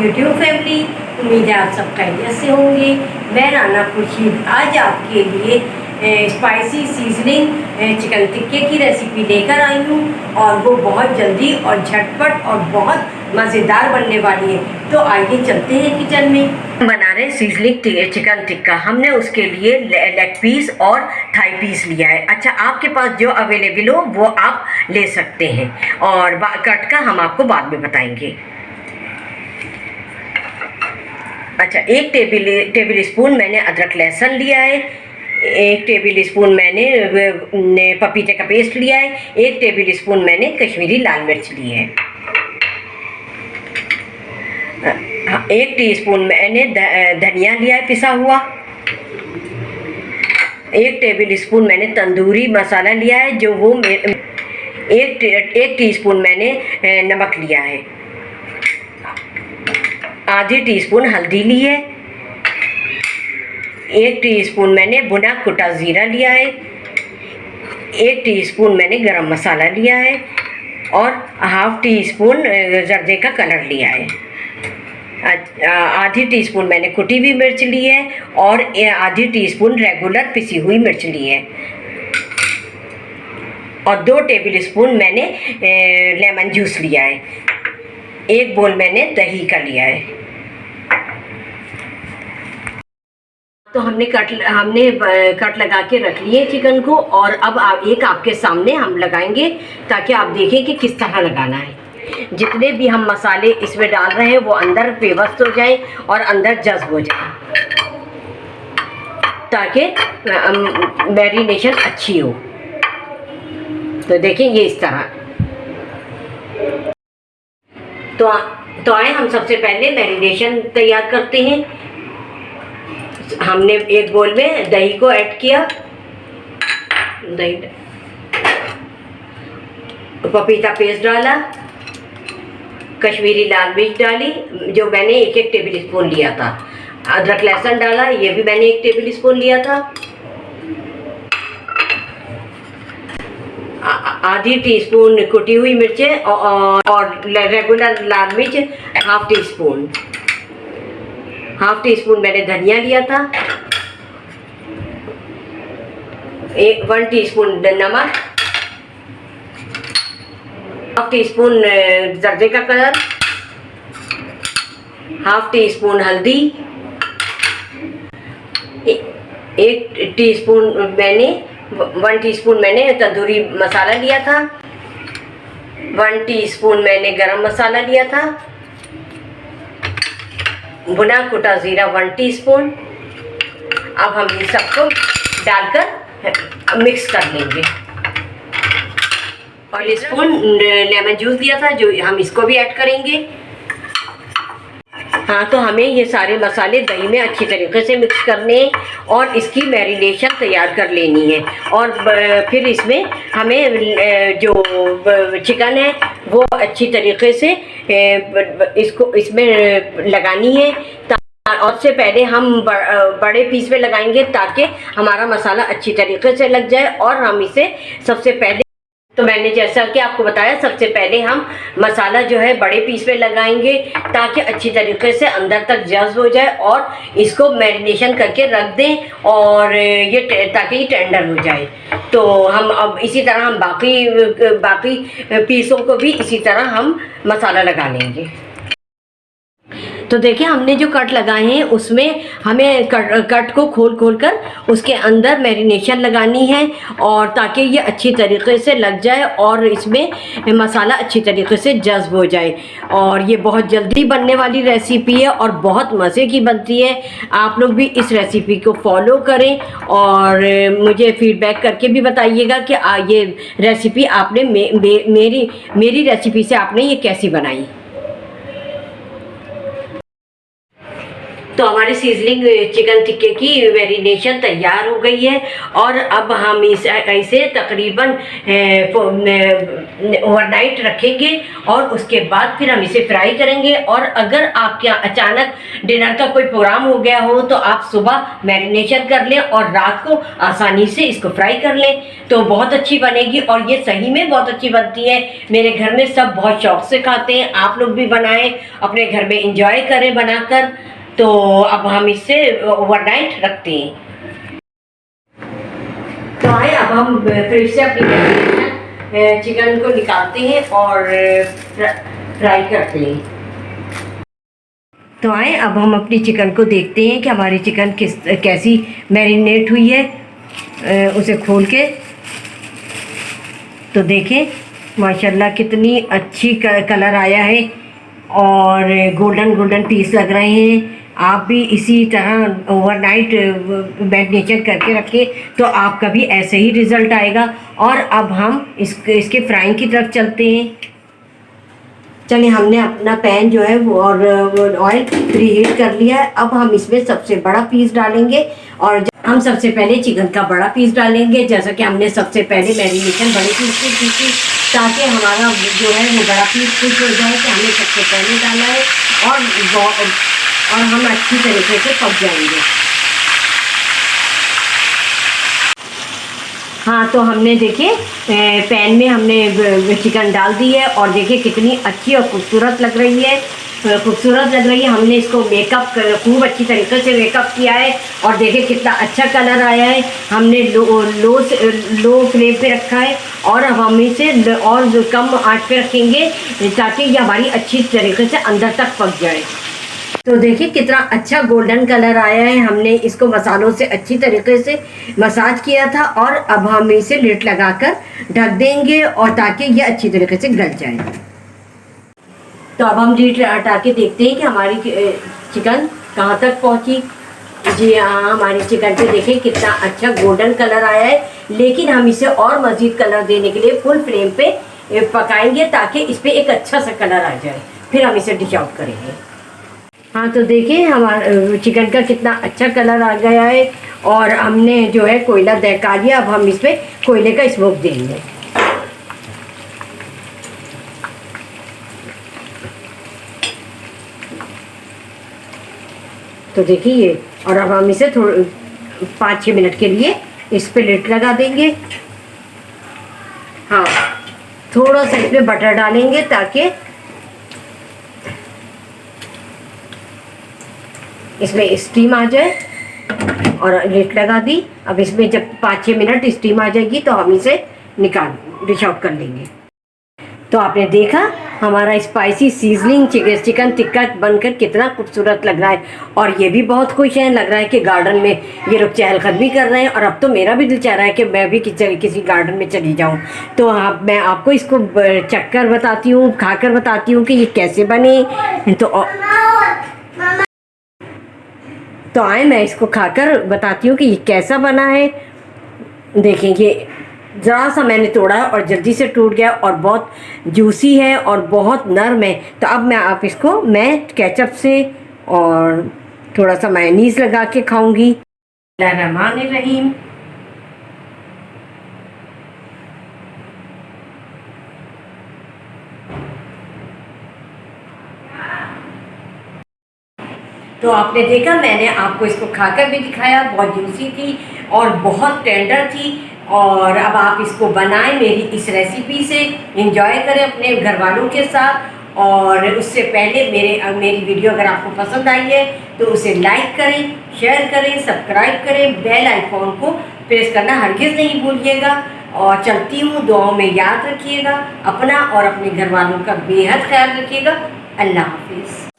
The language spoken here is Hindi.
YouTube family. उम्मीद है आप सब खैरियत से होंगे। मैं राना खुर्शीद आज आपके लिए स्पाइसी सीजनिंग चिकन टिक्के की रेसिपी लेकर आई हूँ और वो बहुत जल्दी और झटपट और बहुत मज़ेदार बनने वाली है। तो आइए चलते हैं किचन में। बना रहे सीजनिंग चिकन टिक्का। हमने उसके लिए लेग पीस और थाई पीस लिया है। अच्छा, आपके पास जो अवेलेबल हो वो आप ले सकते हैं और कट का हम आपको बाद में बताएंगे। अच्छा, एक टेबल स्पून मैंने अदरक लहसुन लिया है, एक टेबल स्पून मैंने पपीते का पेस्ट लिया है, एक टेबल स्पून मैंने कश्मीरी लाल मिर्च ली है, एक टीस्पून मैंने धनिया लिया है पिसा हुआ, एक टेबल स्पून मैंने तंदूरी मसाला लिया है जो वो एक टीस्पून मैंने नमक लिया है, आधी टीस्पून हल्दी ली है, एक टीस्पून मैंने भुना कुटा ज़ीरा लिया है, एक टीस्पून मैंने गरम मसाला लिया है और हाफ टी स्पून जर्दे का कलर लिया है, आधी टीस्पून मैंने कुटी हुई मिर्च ली है और आधी टीस्पून रेगुलर पिसी हुई मिर्च ली है और 2 टेबल स्पून मैंने लेमन जूस लिया है, एक बोल मैंने दही का लिया है। तो हमने कट लगा के रख लिए चिकन को और अब एक आपके सामने हम लगाएंगे ताकि आप देखें कि किस तरह लगाना है। जितने भी हम मसाले इसमें डाल रहे हैं वो अंदर पेवस्त हो जाए और अंदर जज्ब हो जाए ताकि मैरिनेशन अच्छी हो। तो देखिए ये इस तरह। तो आए हम सबसे पहले मैरिनेशन तैयार करते हैं। हमने एक बोल में दही को ऐड किया, दही पपीता पेस्ट डाला, कश्मीरी लाल मिर्च डाली जो मैंने एक टेबल स्पून लिया था, अदरक लहसुन डाला, ये भी मैंने 1 टेबल स्पून लिया था, आधी टीस्पून कुटी हुई मिर्चें और रेगुलर लाल मिर्च हाफ टी स्पून मैंने धनिया लिया था, 1 टीस्पून नमक, हाफ टी स्पून जर्दे का कलर, हाफ टी स्पून हल्दी, 1 टीस्पून मैंने तंदूरी मसाला लिया था, 1 टीस्पून मैंने गरम मसाला लिया था, भुना कुटा ज़ीरा 1 टीस्पून। अब हम ये सबको डालकर मिक्स कर लेंगे और स्पून लेमन जूस दिया था जो हम इसको भी ऐड करेंगे। हाँ, तो हमें ये सारे मसाले दही में अच्छी तरीके से मिक्स करने और इसकी मैरिनेशन तैयार कर लेनी है और फिर इसमें हमें जो चिकन है वो अच्छी तरीके से इसमें लगानी है और उससे पहले हम बड़े पीस में लगाएंगे ताकि हमारा मसाला अच्छी तरीके से लग जाए। और हम इसे सबसे पहले, तो मैंने जैसा कि आपको बताया, सबसे पहले हम मसाला जो है बड़े पीस में लगाएंगे ताकि अच्छी तरीके से अंदर तक जज्ब हो जाए और इसको मैरिनेशन करके रख दें और ये ताकि ये टेंडर हो जाए। तो हम अब इसी तरह हम बाकी पीसों को भी इसी तरह हम मसाला लगा लेंगे। तो देखिए हमने जो कट लगाए हैं उसमें हमें कट को खोल कर उसके अंदर मैरिनेशन लगानी है और ताकि ये अच्छी तरीके से लग जाए और इसमें मसाला अच्छी तरीके से जज्ब हो जाए। और ये बहुत जल्दी बनने वाली रेसिपी है और बहुत मज़े की बनती है। आप लोग भी इस रेसिपी को फॉलो करें और मुझे फीडबैक करके भी बताइएगा कि ये रेसिपी आपने मेरी रेसिपी से आपने ये कैसी बनाई। तो हमारी सीजलिंग चिकन टिक्के की मैरिनेशन तैयार हो गई है और अब हम इसे तकरीबन ओवरनाइट रखेंगे और उसके बाद फिर हम इसे फ्राई करेंगे। और अगर आपके यहाँ अचानक डिनर का कोई प्रोग्राम हो गया हो तो आप सुबह मैरिनेशन कर लें और रात को आसानी से इसको फ्राई कर लें, तो बहुत अच्छी बनेगी। और ये सही में बहुत अच्छी बनती है, मेरे घर में सब बहुत शौक से खाते हैं। आप लोग भी बनाएं, अपने घर में इंजॉय करें बनाकर। तो अब हम इसे ओवरनाइट रखते हैं। तो आए अब हम फिर से अपनी चिकन को निकालते हैं और फ्राई करते हैं। तो आए अब हम अपनी चिकन को देखते हैं कि हमारी चिकन कैसी मैरिनेट हुई है। उसे खोल के तो देखें माशाल्लाह कितनी अच्छी कलर आया है और गोल्डन गोल्डन पीस लग रहे हैं। आप भी इसी तरह ओवरनाइट मैरिनेशन करके रखें तो आपका भी ऐसे ही रिज़ल्ट आएगा। और अब हम इसके फ्राइंग की तरफ चलते हैं। चलिए, हमने अपना पैन जो है वो और ऑयल प्रीहीट कर लिया है। अब हम इसमें सबसे बड़ा पीस डालेंगे और हम सबसे पहले चिकन का बड़ा पीस डालेंगे, जैसा कि हमने सबसे पहले मैरिनेशन बड़े पीस की थी, ताकि हमारा जो है वो बड़ा पीस खुश हो जाए कि हमने सबसे पहले डाला है और हम अच्छी तरीके से पक जाएंगे। हाँ, तो हमने देखिए पैन में हमने चिकन डाल दी है और देखिए कितनी अच्छी और खूबसूरत लग रही है, हमने इसको मेकअप खूब अच्छी तरीके से मेकअप किया है और देखिए कितना अच्छा कलर आया है। हमने लो फ्लेम पे रखा है और हम इसे और कम आंच पे रखेंगे ताकि ये हमारी अच्छी तरीके से अंदर तक पक जाए। तो देखिए कितना अच्छा गोल्डन कलर आया है। हमने इसको मसालों से अच्छी तरीके से मसाज किया था और अब हम इसे लिड लगाकर ढक देंगे और ताकि ये अच्छी तरीके से गल जाए। तो अब हम लिड हटा के देखते हैं कि हमारी चिकन कहाँ तक पहुँची। जी हाँ, हमारी चिकन पे देखिए कितना अच्छा गोल्डन कलर आया है, लेकिन हम इसे और मज़ीद कलर देने के लिए फुल फ्लेम पे पकाएंगे ताकि इस पर एक अच्छा सा कलर आ जाए, फिर हम इसे डिश आउट करेंगे। हाँ, तो देखिए हमारा चिकन का कितना अच्छा कलर आ गया है और हमने जो है कोयला दहका दिया। अब हम इसमें कोयले का स्मोक देंगे। तो देखिए ये, और अब हम इसे 5-6 मिनट के लिए इस पे लिड लगा देंगे। हाँ, थोड़ा सा इसमें बटर डालेंगे ताकि इसमें स्टीम आ जाए और लिड लगा दी। अब इसमें जब 5-6 मिनट स्टीम आ जाएगी तो हम इसे डिश आउट कर लेंगे। तो आपने देखा हमारा स्पाइसी सीजनिंग चिकन टिक्का बनकर कितना खूबसूरत लग रहा है और ये भी बहुत खुश हैं। लग रहा है कि गार्डन में ये लोग चहलकदमी कर रहे हैं और अब तो मेरा भी दिल चाह रहा है कि मैं भी किसी गार्डन में चली जाऊं। तो मैं आपको इसको चखकर बताती हूँ, खाकर बताती हूँ कि ये कैसे बने। तो आए मैं इसको खाकर बताती हूँ कि ये कैसा बना है। देखेंगे ज़रा सा मैंने तोड़ा है और जल्दी से टूट गया और बहुत जूसी है और बहुत नरम है। तो अब मैं केचप से और थोड़ा सा मेयोनीज लगा के खाऊंगी। बिस्मिल्लाहिर्रहमानिर्रहीम। तो आपने देखा, मैंने आपको इसको खाकर भी दिखाया, बहुत जूसी थी और बहुत टेंडर थी। और अब आप इसको बनाएं मेरी इस रेसिपी से, एंजॉय करें अपने घर वालों के साथ। और उससे पहले मेरी वीडियो अगर आपको पसंद आई है तो उसे लाइक करें, शेयर करें, सब्सक्राइब करें, बेल आइकॉन को प्रेस करना हरगिज़ नहीं भूलिएगा। और चलती हूँ, दुआओं में याद रखिएगा अपना और अपने घर वालों का बेहद ख्याल रखिएगा। अल्लाह हाफिज़।